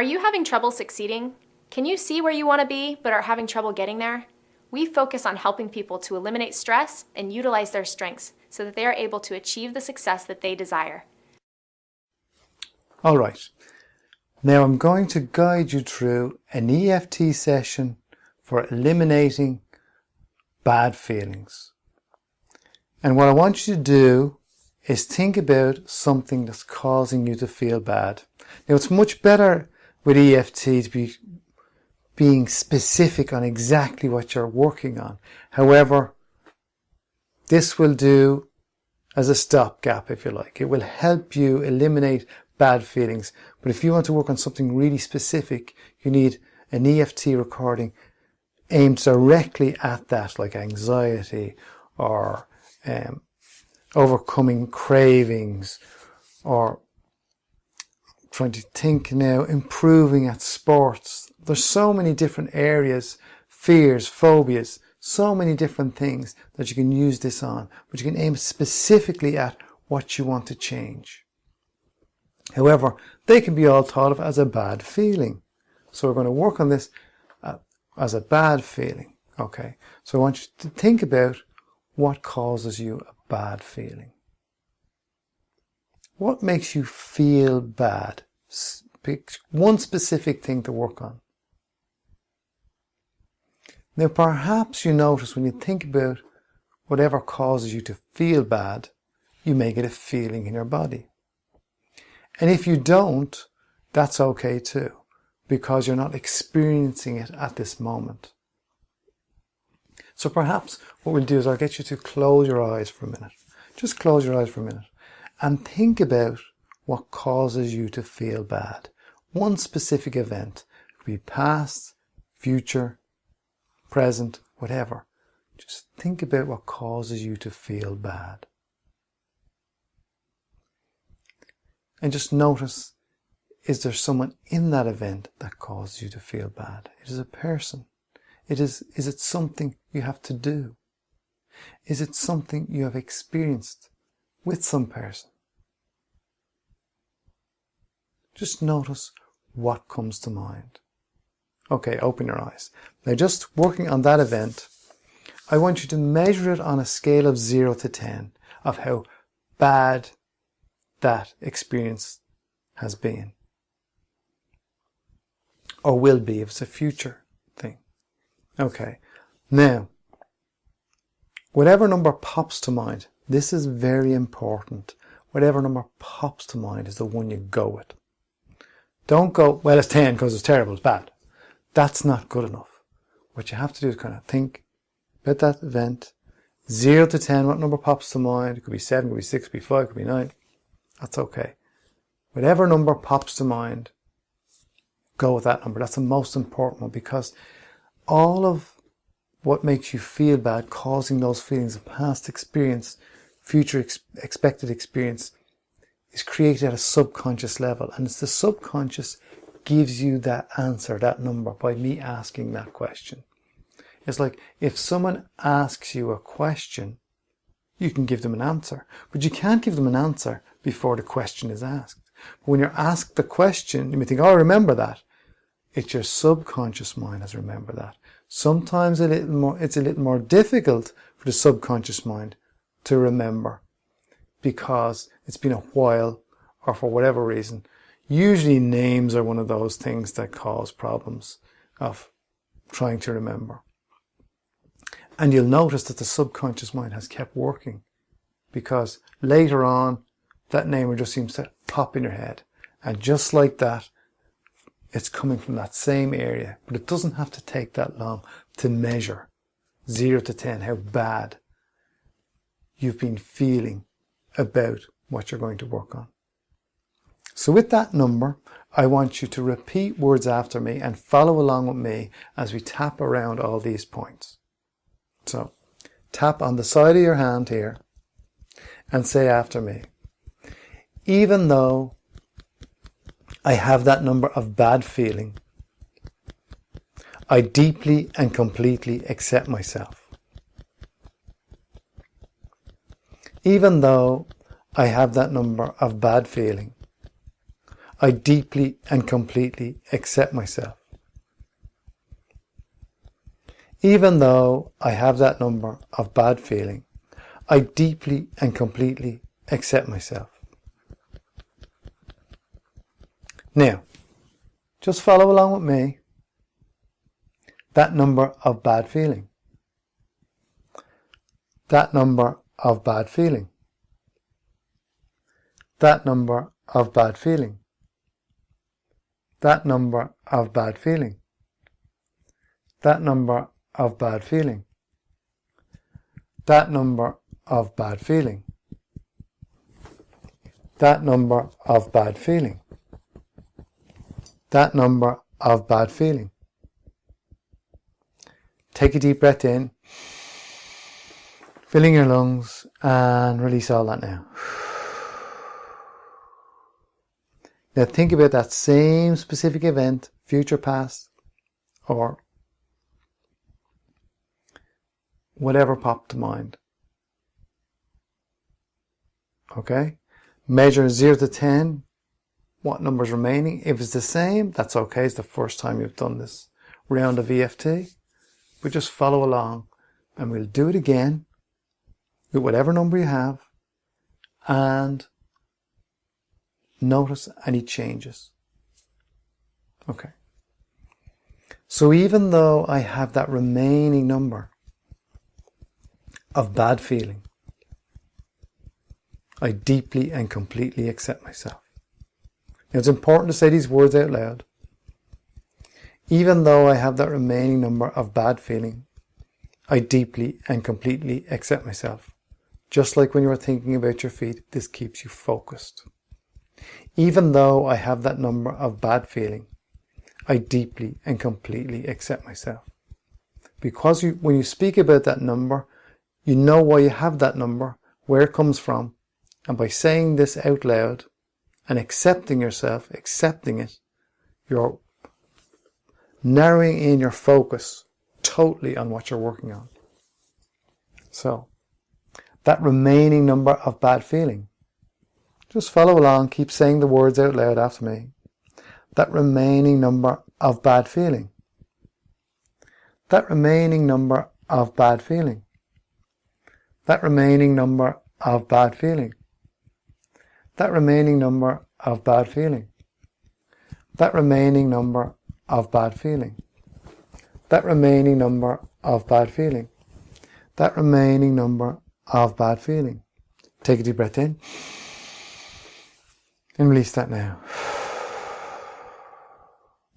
Are you having trouble succeeding? Can you see where you want to be but are having trouble getting there? We focus on helping people to eliminate stress and utilize their strengths so that they are able to achieve the success that they desire. All right. Now I'm going to guide you through an EFT session for eliminating bad feelings. And what I want you to do is think about something that's causing you to feel bad. Now it's much better with EFT to be being specific on exactly what you're working on. However, this will do as a stopgap, if you like. It will help you eliminate bad feelings. But if you want to work on something really specific, you need an EFT recording aimed directly at that, like anxiety or overcoming cravings, or trying to think now, improving at sports. There's so many different areas, fears, phobias, so many different things that you can use this on, but you can aim specifically at what you want to change. However, they can be all thought of as a bad feeling. So we're going to work on this as a bad feeling. Okay, so I want you to think about what causes you a bad feeling. What makes you feel bad? Pick one specific thing to work on. Now perhaps you notice when you think about whatever causes you to feel bad, you may get a feeling in your body. And if you don't, that's okay too, because you're not experiencing it at this moment. So perhaps what we'll do is I'll get you to close your eyes for a minute. Just close your eyes for a minute and think about what causes you to feel bad. One specific event. It could be past, future, present, whatever. Just think about what causes you to feel bad. And just notice, is there someone in that event that causes you to feel bad? It is a person. Is it something you have to do? Is it something you have experienced with some person? Just notice what comes to mind. Okay, open your eyes. Now just working on that event, I want you to measure it on a scale of 0 to 10 of how bad that experience has been. Or will be if it's a future thing. Okay, now, whatever number pops to mind, this is very important. Whatever number pops to mind is the one you go with. Don't go, well, it's 10 because it's terrible, it's bad. That's not good enough. What you have to do is kind of think about that event. 0 to 10, what number pops to mind? It could be 7, it could be 6, it could be 5, it could be 9. That's okay. Whatever number pops to mind, go with that number. That's the most important one, because all of what makes you feel bad, causing those feelings of past experience, future expected experience, is created at a subconscious level. And it's the subconscious gives you that answer, that number, by me asking that question. It's like if someone asks you a question, you can give them an answer, but you can't give them an answer before the question is asked. But when you're asked the question, you may think, oh, I remember that. It's your subconscious mind has remembered that. Sometimes it's a little more difficult for the subconscious mind to remember because it's been a while or for whatever reason. Usually names are one of those things that cause problems of trying to remember. And you'll notice that the subconscious mind has kept working because later on that name just seems to pop in your head. And just like that, it's coming from that same area. But it doesn't have to take that long to measure 0 to 10 how bad you've been feeling about what you're going to work on. So with that number, I want you to repeat words after me and follow along with me as we tap around all these points. So tap on the side of your hand here and say after me, even though I have that number of bad feeling, I deeply and completely accept myself. Even though I have that number of bad feeling, I deeply and completely accept myself. Even though I have that number of bad feeling, I deeply and completely accept myself. Now, just follow along with me. That number of bad feeling. That number of bad feeling. That number of bad feeling. That number of bad feeling. That number of bad feeling. That number of bad feeling. That number of bad feeling. That number of bad feeling. Take a deep breath in, filling your lungs, and release all that now. Now think about that same specific event, future, past, or whatever popped to mind. Okay? Measure 0 to 10. What number's remaining? If it's the same, that's okay. It's the first time you've done this round of EFT. But just follow along and we'll do it again with whatever number you have and notice any changes. Okay. So even though I have that remaining number of bad feeling, I deeply and completely accept myself. Now it's important to say these words out loud. Even though I have that remaining number of bad feeling, I deeply and completely accept myself. Just like when you are thinking about your feet, this keeps you focused. Even though I have that number of bad feeling, I deeply and completely accept myself. Because when you speak about that number, you know why you have that number, where it comes from, and by saying this out loud and accepting yourself, accepting it, you're narrowing in your focus totally on what you're working on. So, that remaining number of bad feeling. Just follow along, keep saying the words out loud after me. That remaining number of bad feeling. That remaining number of bad feeling. That remaining number of bad feeling. That remaining number of bad feeling. That remaining number of bad feeling. That remaining number of bad feeling. That remaining number of bad feeling. Take a deep breath in and release that now.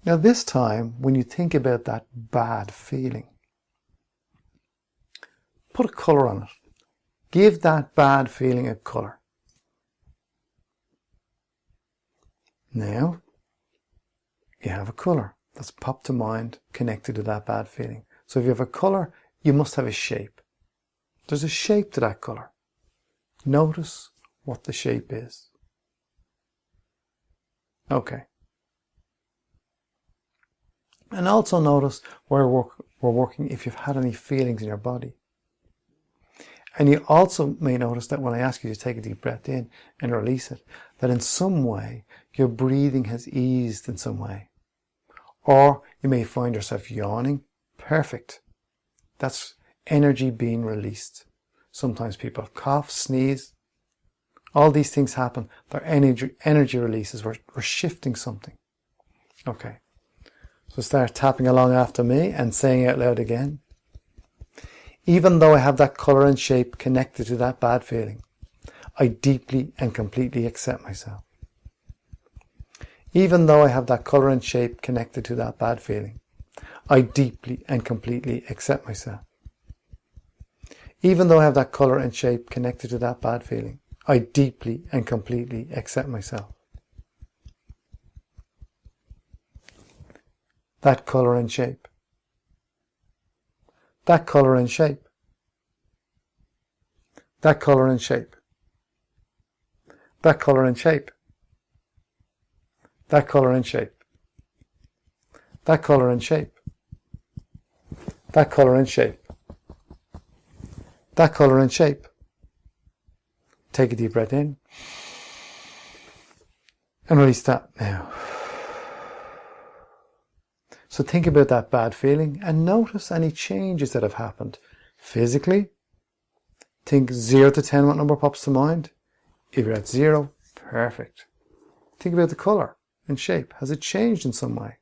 Now this time, when you think about that bad feeling, put a colour on it. Give that bad feeling a colour. Now, you have a colour that's popped to mind connected to that bad feeling. So if you have a colour, you must have a shape. There's a shape to that colour. Notice what the shape is. Okay. And also notice where we're working if you've had any feelings in your body. And you also may notice that when I ask you to take a deep breath in and release it, that in some way your breathing has eased in some way. Or you may find yourself yawning. Perfect. That's energy being released. Sometimes people cough, sneeze. All these things happen. They're energy releases. We're shifting something. Okay. So start tapping along after me and saying it out loud again. Even though I have that colour and shape connected to that bad feeling, I deeply and completely accept myself. Even though I have that colour and shape connected to that bad feeling, I deeply and completely accept myself. Even though I have that colour and shape connected to that bad feeling, I deeply and completely accept myself. That colour and shape. That colour and shape. That colour and shape. That colour and shape. That colour and shape. That colour and shape. That colour and shape. That colour and shape. Take a deep breath in And release that now. So think about that bad feeling and notice any changes that have happened. Physically, think 0 to 10, what number pops to mind? If you're at 0, perfect. Think about the colour and shape. Has it changed in some way?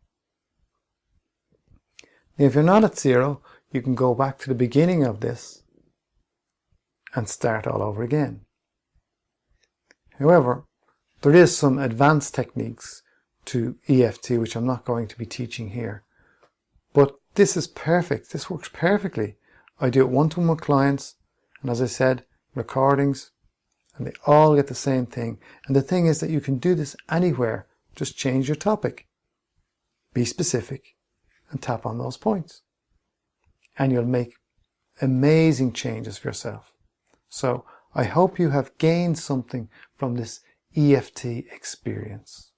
Now, if you're not at 0, you can go back to the beginning of this and start all over again. However, there is some advanced techniques to EFT, which I'm not going to be teaching here. But this is perfect. This works perfectly. I do it one-to-one with clients, and as I said, recordings, and they all get the same thing. And the thing is that you can do this anywhere. Just change your topic. Be specific and tap on those points. And you'll make amazing changes for yourself. So I hope you have gained something from this EFT experience.